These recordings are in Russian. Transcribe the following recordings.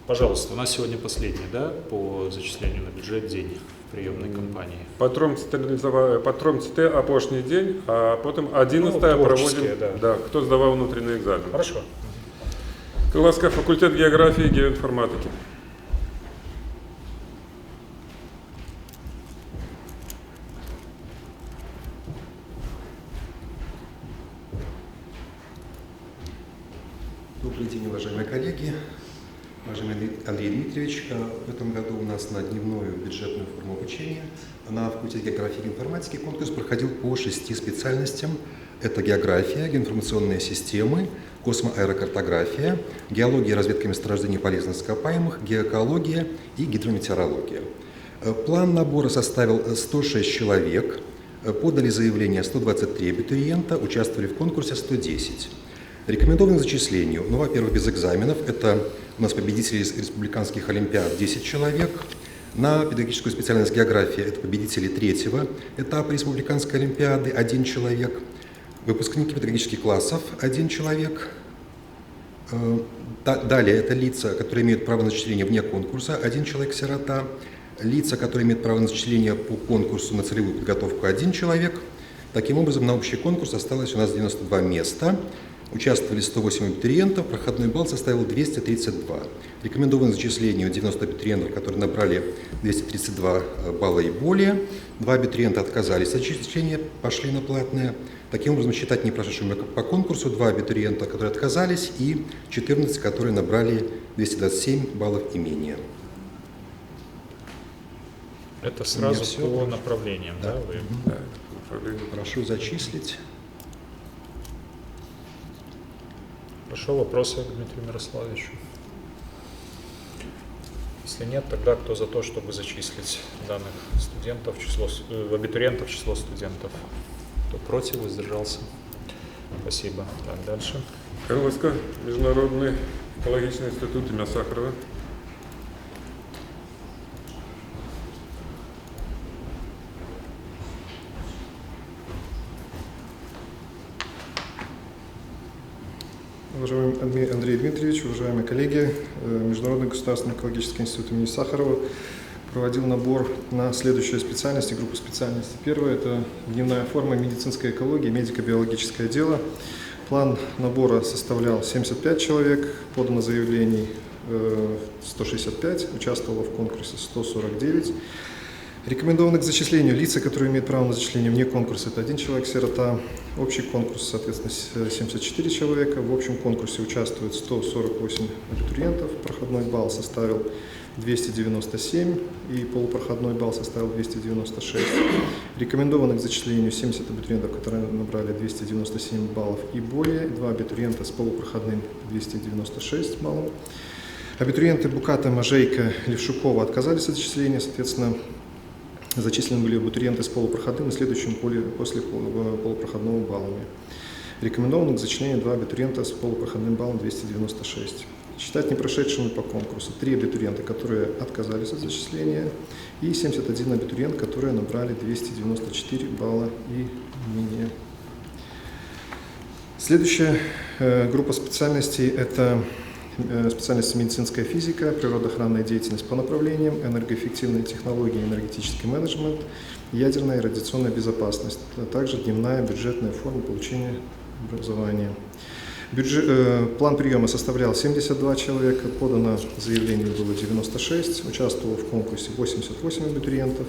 Пожалуйста, у нас сегодня последний, да, по зачислению на бюджет день в приемной кампании. Потом ците опошний день, а потом 11-е проводим, да, кто сдавал внутренний экзамен. Хорошо. Крылатская, факультет географии и геоинформатики. Добрый день, уважаемые коллеги, уважаемый Андрей Дмитриевич. В этом году у нас на дневную бюджетную форму обучения на факультете географии и информатики конкурс проходил по 6 специальностям. Это география, геоинформационные системы, космоаэрокартография, геология и разведка месторождений полезных ископаемых, геоэкология и гидрометеорология. План набора составил 106 человек, подали заявление 123 абитуриента, участвовали в конкурсе 110. Рекомендованы к зачислению, во-первых, без экзаменов, это у нас победители республиканских олимпиад 10 человек. На педагогическую специальность география это победители 3-го этапа республиканской олимпиады 1 человек. Выпускники педагогических классов 1 человек. Далее это лица, которые имеют право на зачисление вне конкурса, 1 человек-сирота. Лица, которые имеют право на зачисление по конкурсу на целевую подготовку, 1 человек. Таким образом, на общий конкурс осталось у нас 92 места. Участвовали 108 абитуриентов, проходной балл составил 232. Рекомендовано к зачислению 90 абитуриентов, которые набрали 232 балла и более. 2 абитуриента отказались от зачисления, пошли на платное. Таким образом, считать не прошедшими по конкурсу 2 абитуриента, которые отказались, и 14, которые набрали 227 баллов и менее. Это сразу по направлениям, да? Да. Прошу зачислить. Хорошо, вопросы к Дмитрию Мирославовичу? Если нет, тогда кто за то, чтобы зачислить данных студентов, абитуриентов в число студентов? Кто против, воздержался? Спасибо. Так, дальше. Крылатская, Международный экологичный институт имя Сахарова. Уважаемый Андрей Дмитриевич, уважаемые коллеги, Международный государственный экологический институт имени Сахарова проводил набор на следующие специальности, группу специальностей. Первая – это дневная форма медицинская экология, медико-биологическое дело. План набора составлял 75 человек, подано заявлений 165, участвовало в конкурсе 149. Рекомендованы к зачислению лица, которые имеют право на зачисление вне конкурса, это 1 человек-сирота. Общий конкурс, соответственно, 74 человека. В общем конкурсе участвует 148 абитуриентов. Проходной балл составил 297 и полупроходной балл составил 296. Рекомендованы к зачислению 70 абитуриентов, которые набрали 297 баллов и более. 2 абитуриента с полупроходным 296 баллов. Абитуриенты Буката, Можейко, Левшукова отказались от зачисления, соответственно, зачислены были абитуриенты с полупроходным и следующим после полупроходного баллами. Рекомендовано к зачислению 2 абитуриента с полупроходным баллом 296. Считать не прошедшими по конкурсу 3 абитуриента, которые отказались от зачисления, и 71 абитуриент, которые набрали 294 балла и менее. Следующая группа специальностей – это специальность медицинская физика, природоохранная деятельность по направлениям, энергоэффективные технологии, энергетический менеджмент, ядерная и радиационная безопасность, а также дневная бюджетная форма получения образования. План приема составлял 72 человека, подано заявлений было 96, участвовало в конкурсе 88 абитуриентов.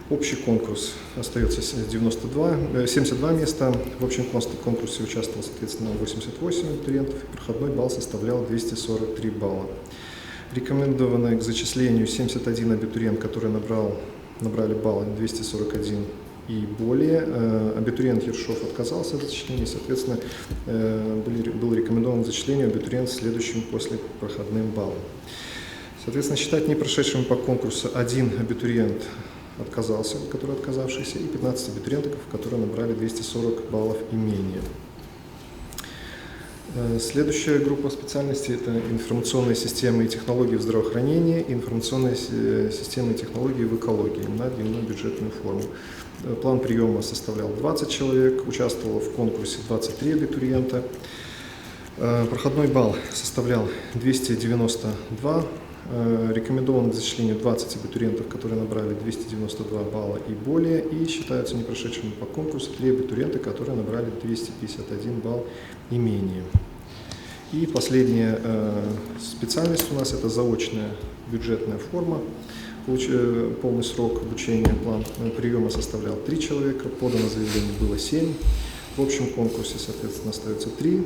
Общий конкурс остается 72 места. В общем конкурсе участвовало, соответственно, 88 абитуриентов. Проходной балл составлял 243 балла. Рекомендовано к зачислению 71 абитуриент, который набрали баллы 241 и более. Абитуриент Ершов отказался от зачисления, соответственно, был рекомендован к зачислению абитуриент следующим после проходным баллом. Соответственно, считать не прошедшим по конкурсу 1 абитуриент отказался, который отказавшийся, и 15 абитуриентов, которые набрали 240 баллов и менее. Следующая группа специальностей – это информационные системы и технологии в здравоохранении, и информационные системы и технологии в экологии на дневную бюджетную форму. План приема составлял 20 человек, участвовало в конкурсе 23 абитуриента. Проходной балл составлял 292. Рекомендовано к зачислению 20 абитуриентов, которые набрали 292 балла и более, и считаются не прошедшими по конкурсу 3 абитуриента, которые набрали 251 балл и менее. И последняя специальность у нас – это заочная бюджетная форма. Полный срок обучения, план приема составлял 3 человека, подано заявлений было 7. В общем конкурсе, соответственно, остается 3.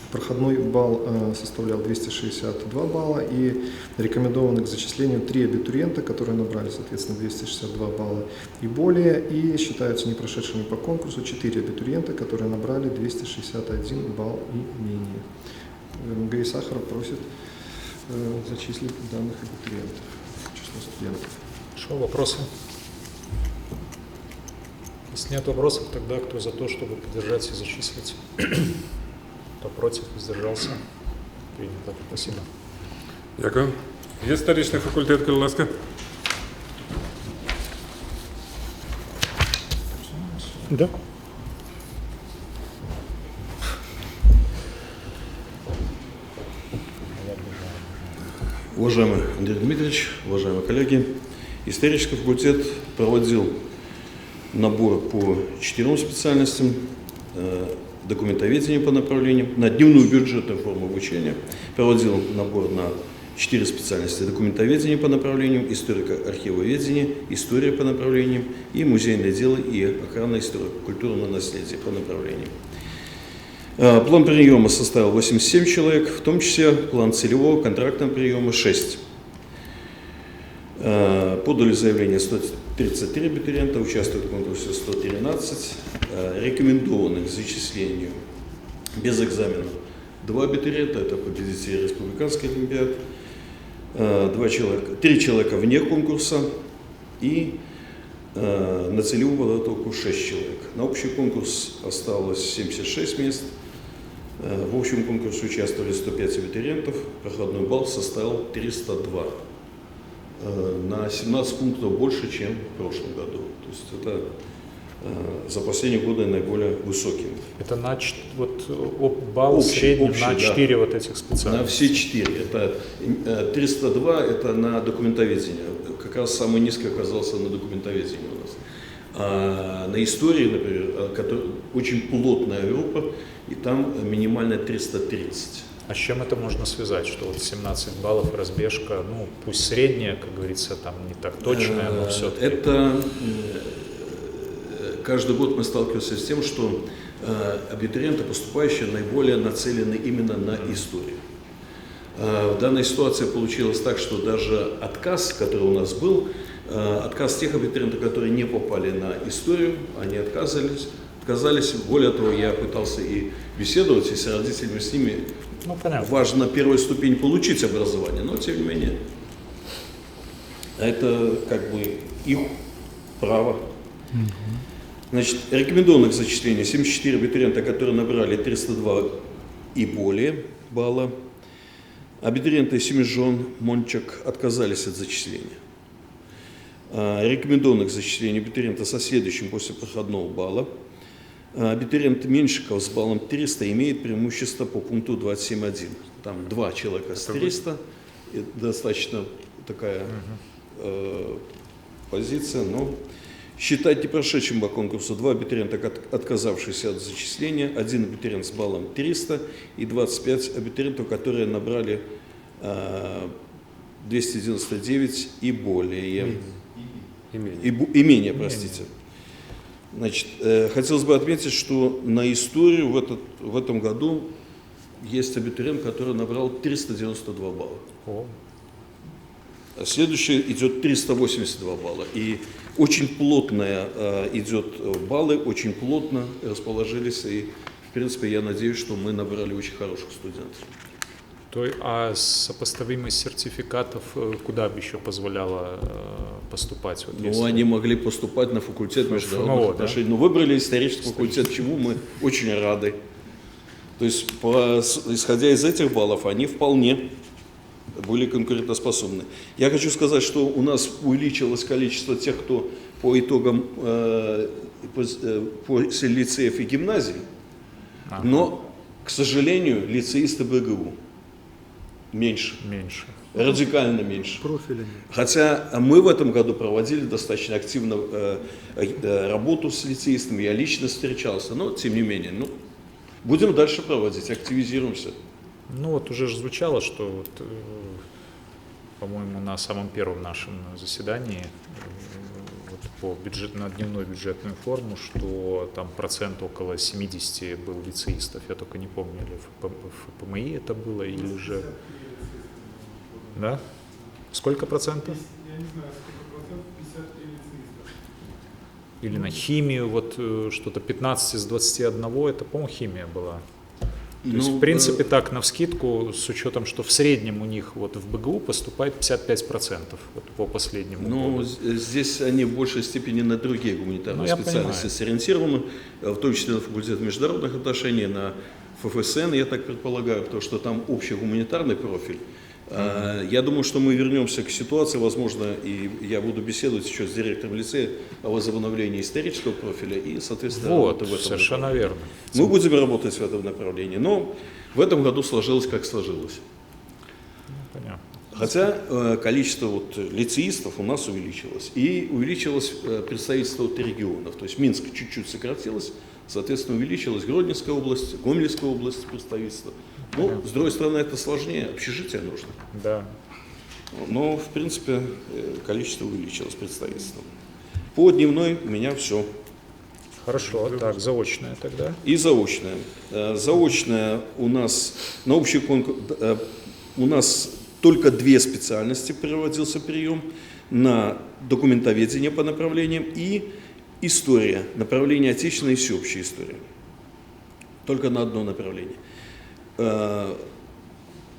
Проходной балл составлял 262 балла, и рекомендованы к зачислению 3 абитуриента, которые набрали, соответственно, 262 балла и более, и считаются не прошедшими по конкурсу 4 абитуриента, которые набрали 261 балл и менее. МГИ Сахаров просит зачислить данных абитуриентов в число студентов. Хорошо, вопросы? Если нет вопросов, тогда кто за то, чтобы поддержать и зачислить? Кто против, воздержался? Принято. Спасибо. Дякую. Є історичний факультет, будь ласка. Да. Уважаемый Андрей Дмитриевич, уважаемые коллеги, исторический факультет проводил набор по 4 специальностям, документоведение по направлениям, на дневную бюджетную форму обучения, проводил набор на 4 специальности: документоведение по направлениям, историко-архивоведение, история по направлениям и музейное дело и охрана историко-культурного наследия по направлениям. План приема составил 87 человек, в том числе план целевого контрактного приема 6. Подали заявление 133 абитуриента, участвуют в конкурсе 113, рекомендованы к зачислению без экзамена 2 абитуриента, это победители республиканской олимпиады, 3 человека вне конкурса и на целевую подготовку 6 человек. На общий конкурс осталось 76 мест, в общем конкурсе участвовали 105 абитуриентов, проходной балл составил 302. На 17 пунктов больше, чем в прошлом году. То есть это за последние годы наиболее высокий. Это на балл средний на 4 да. Вот этих специальностей? На все 4. Это 302 это на документоведение. Как раз самый низкий оказался на документоведении у нас. А на истории, например, очень плотная группа, и там минимально 330. А с чем это можно связать, что вот 17 баллов разбежка, ну пусть средняя, как говорится, там не так точная, но все-таки. Это каждый год мы сталкиваемся с тем, что абитуриенты, поступающие, наиболее нацелены именно на историю. В данной ситуации получилось так, что даже отказ, который у нас был, отказ тех абитуриентов, которые не попали на историю, они отказались. Более того, я пытался и беседовать, и с родителями, с ними. Ну, понятно. Важно на первой ступени получить образование, но тем не менее, это как бы их право. Значит, рекомендовано к зачислению 74 абитуриента, которые набрали 302 и более балла. Абитуриенты Семижон, Мончак отказались от зачисления. Рекомендовано к зачислению абитуриента со следующим после проходного балла. Абитуриент Меньшиков с баллом 300 имеет преимущество по пункту 27.1. Там 2 человека с 300. Это достаточно такая позиция, но считать не прошедшим по конкурсу 2 абитуриента, отказавшиеся от зачисления, 1 абитуриент с баллом 300 и 25 абитуриентов, которые набрали 299 и более. И менее, простите. Значит, хотелось бы отметить, что на историю в этом году есть абитуриент, который набрал 392 балла. Следующий идет 382 балла. И очень плотно идет баллы, очень плотно расположились. И, в принципе, я надеюсь, что мы набрали очень хороших студентов. А сопоставимость сертификатов куда бы еще позволяло поступать? Вот ну, они могли поступать на факультет международных отношений. Да? Но выбрали исторический факультет, чему мы очень рады. То есть, исходя из этих баллов, они вполне были конкурентоспособны. Я хочу сказать, что у нас увеличилось количество тех, кто по итогам после лицеев и гимназий, но К сожалению, лицеисты БГУ меньше. Меньше. Радикально меньше. Профиля нет. Хотя мы в этом году проводили достаточно активно работу с лицеистами, я лично встречался, но тем не менее, будем дальше проводить, активизируемся. Ну вот уже же звучало, что вот, по-моему, на самом первом нашем заседании вот по на дневную бюджетную форму, что там процент около 70 был лицеистов. Я только не помню, или в ПМИ это было, или же... Да? Сколько процентов? Я не знаю, сколько процентов, 53 лицеистов. Или на химию, вот что-то 15 из 21, это, по-моему, химия была. То есть, в принципе, так, навскидку, с учетом, что в среднем у них вот в БГУ поступает 55% вот, по последнему году. Здесь они в большей степени на другие гуманитарные специальности сориентированы, в том числе на факультет международных отношений, на ФФСН, я так предполагаю, потому что там общий гуманитарный профиль. Я думаю, что мы вернемся к ситуации, возможно, и я буду беседовать еще с директором лицея о возобновлении исторического профиля и, соответственно, вот, в этом совершенно верно. Мы будем работать в этом направлении, но в этом году сложилось, как сложилось. Понятно. Хотя количество вот лицеистов у нас увеличилось, и увеличилось представительство от регионов, то есть Минск чуть-чуть сократилось, соответственно, увеличилась Гродненская область, Гомельская область представительства. Ну, с другой стороны, это сложнее, общежитие нужно. Да. Но, в принципе, количество увеличилось представительства. По дневной у меня все. Хорошо, так, заочное тогда. И заочное. Заочное у нас на общий конкурс, у нас только 2 специальности проводился прием: на документоведение по направлениям и история, направление отечественная и всеобщая история. Только на одно направление.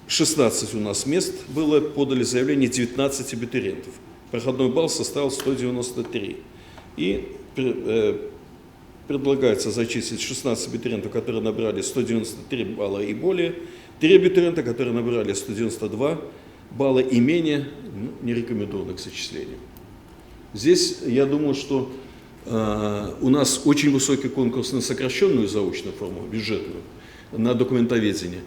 16 у нас мест было, подали заявление 19 абитуриентов. Проходной балл составил 193. И предлагается зачислить 16 абитуриентов, которые набрали 193 балла и более, 3 абитуриента, которые набрали 192 балла и менее, не рекомендованы к зачислению. Здесь, я думаю, что у нас очень высокий конкурс на сокращенную заочную форму, бюджетную, на документоведение.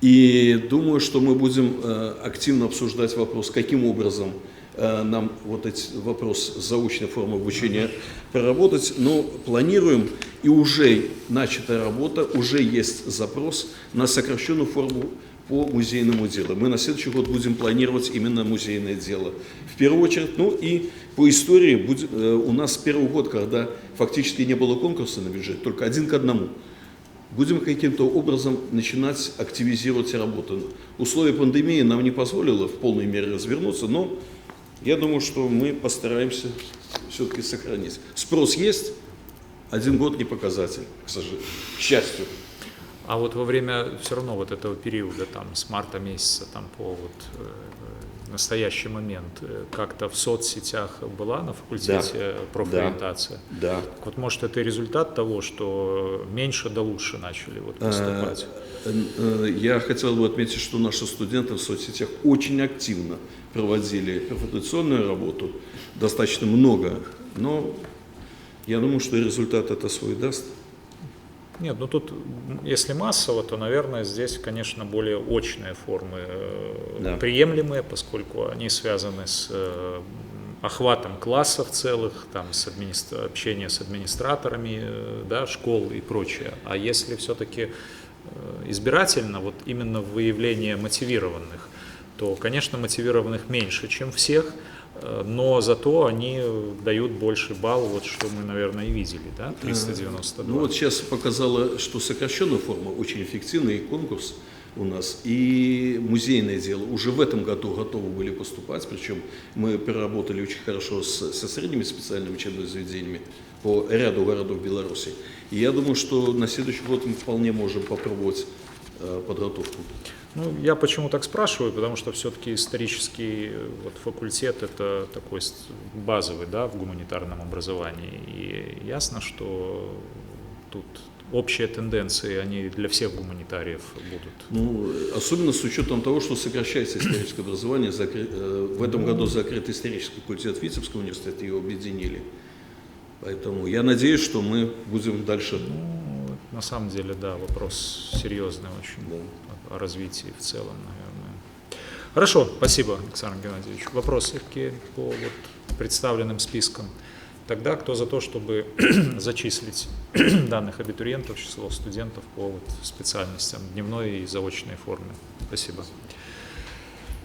И думаю, что мы будем активно обсуждать вопрос, каким образом нам вот этот вопрос заочной формы обучения проработать. Но планируем, и уже начата работа, уже есть запрос на сокращенную форму по музейному делу. Мы на следующий год будем планировать именно музейное дело в первую очередь. Ну и по истории у нас первый год, когда фактически не было конкурса на бюджет, только 1 к 1. Будем каким-то образом начинать активизировать работу. Условия пандемии нам не позволило в полной мере развернуться, но я думаю, что мы постараемся все-таки сохранить. Спрос есть, 1 год не показатель, к счастью. А вот во время все равно вот этого периода, там, с марта месяца там, по вот, настоящий момент, как-то в соцсетях была на факультете профориентация? Да. Так вот, может, это результат того, что меньше да лучше начали вот поступать? Я хотел бы отметить, что наши студенты в соцсетях очень активно проводили профориентационную работу, достаточно много, но я думаю, что результат это свой даст. Нет, ну тут, если массово, то, наверное, здесь, конечно, более очные формы приемлемые, поскольку они связаны с охватом классов целых, там, с общением с администраторами, да, школ и прочее. А если все-таки избирательно, вот именно выявление мотивированных, то, конечно, мотивированных меньше, чем всех, но зато они дают больший балл, вот что мы, наверное, и видели, да, 392. Ну вот сейчас показало, что сокращенная форма очень эффективный конкурс у нас, и музейное дело уже в этом году готовы были поступать, причем мы переработали очень хорошо со средними специальными учебными заведениями по ряду городов Беларуси. И я думаю, что на следующий год мы вполне можем попробовать подготовку. Ну, я почему так спрашиваю, потому что все-таки исторический вот, факультет это такой базовый, да, в гуманитарном образовании. И ясно, что тут общие тенденции, они для всех гуманитариев будут. Ну, особенно с учетом того, что сокращается историческое образование. В этом году закрыт исторический факультет Витебского университета, его объединили. Поэтому я надеюсь, что мы будем дальше на самом деле, да, вопрос серьезный очень Да. о развитии в целом, наверное. Хорошо, спасибо, Александр Геннадьевич. Вопросы какие по вот представленным спискам? Тогда кто за то, чтобы зачислить данных абитуриентов в число студентов по вот специальностям дневной и заочной форме? Спасибо.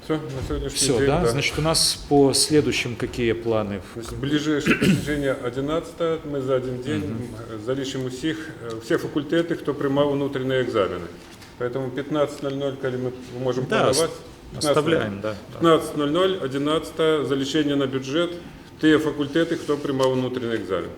Все, на сегодняшний Все, день. да? Значит, у нас по следующим какие планы? Ближайшее посвящение 11 ми за один день залишимо всі факультети, хто приймав внутрішні екзамени. Поэтому 15:00, коли ми можемо Да, планувати, оставляем, да. 15:00, 11 залишення на бюджет, ті факультети, хто приймав внутрішній екзамен.